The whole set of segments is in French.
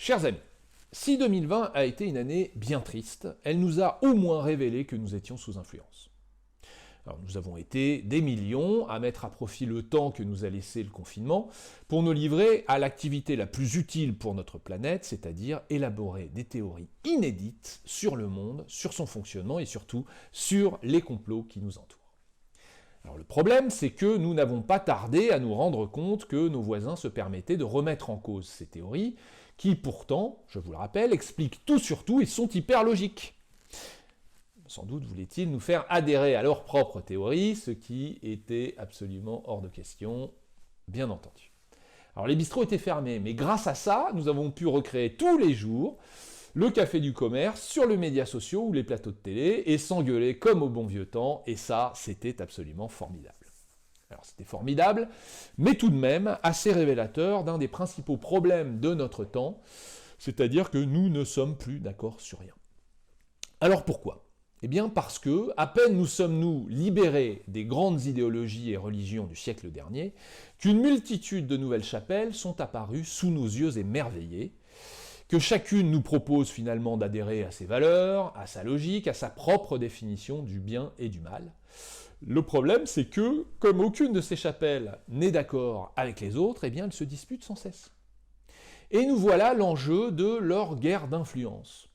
Chers amis, si 2020 a été une année bien triste, elle nous a au moins révélé que nous étions sous influence. Alors, nous avons été des millions à mettre à profit le temps que nous a laissé le confinement pour nous livrer à l'activité la plus utile pour notre planète, c'est-à-dire élaborer des théories inédites sur le monde, sur son fonctionnement et surtout sur les complots qui nous entourent. Alors le problème, c'est que nous n'avons pas tardé à nous rendre compte que nos voisins se permettaient de remettre en cause ces théories, qui pourtant, je vous le rappelle, expliquent tout sur tout et sont hyper logiques. Sans doute voulaient-ils nous faire adhérer à leur propre théorie, ce qui était absolument hors de question, bien entendu. Alors les bistrots étaient fermés, mais grâce à ça, nous avons pu recréer tous les jours le café du commerce sur les médias sociaux ou les plateaux de télé et s'engueuler comme au bon vieux temps, et ça, c'était absolument formidable. Alors c'était formidable, mais tout de même assez révélateur d'un des principaux problèmes de notre temps, c'est-à-dire que nous ne sommes plus d'accord sur rien. Alors pourquoi ? Eh bien parce que, à peine nous sommes-nous libérés des grandes idéologies et religions du siècle dernier, qu'une multitude de nouvelles chapelles sont apparues sous nos yeux émerveillés, que chacune nous propose finalement d'adhérer à ses valeurs, à sa logique, à sa propre définition du bien et du mal. Le problème, c'est que, comme aucune de ces chapelles n'est d'accord avec les autres, eh bien elles se disputent sans cesse. Et nous voilà l'enjeu de leur guerre d'influence.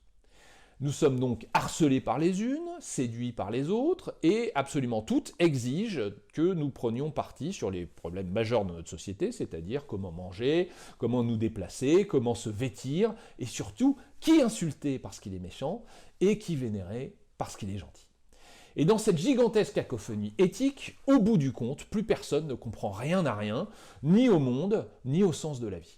Nous sommes donc harcelés par les unes, séduits par les autres, et absolument toutes exigent que nous prenions parti sur les problèmes majeurs de notre société, c'est-à-dire comment manger, comment nous déplacer, comment se vêtir, et surtout, qui insulter parce qu'il est méchant, et qui vénérer parce qu'il est gentil. Et dans cette gigantesque cacophonie éthique, au bout du compte, plus personne ne comprend rien à rien, ni au monde, ni au sens de la vie.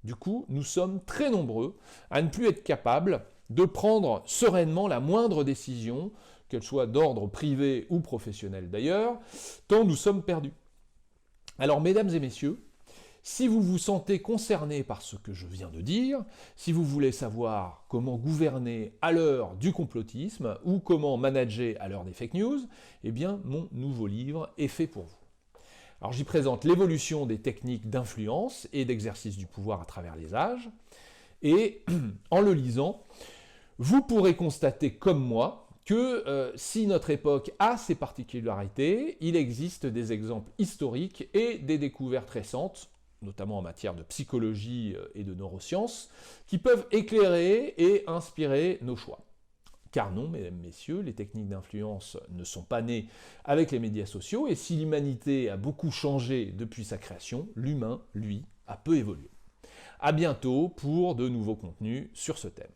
Du coup, nous sommes très nombreux à ne plus être capables de prendre sereinement la moindre décision, qu'elle soit d'ordre privé ou professionnel d'ailleurs, tant nous sommes perdus. Alors, mesdames et messieurs, si vous vous sentez concernés par ce que je viens de dire, si vous voulez savoir comment gouverner à l'heure du complotisme ou comment manager à l'heure des fake news, eh bien, mon nouveau livre est fait pour vous. Alors, j'y présente l'évolution des techniques d'influence et d'exercice du pouvoir à travers les âges, et en le lisant, vous pourrez constater comme moi que si notre époque a ses particularités, il existe des exemples historiques et des découvertes récentes, notamment en matière de psychologie et de neurosciences, qui peuvent éclairer et inspirer nos choix. Car non, mesdames, messieurs, les techniques d'influence ne sont pas nées avec les médias sociaux, et si l'humanité a beaucoup changé depuis sa création, l'humain, lui, a peu évolué. À bientôt pour de nouveaux contenus sur ce thème.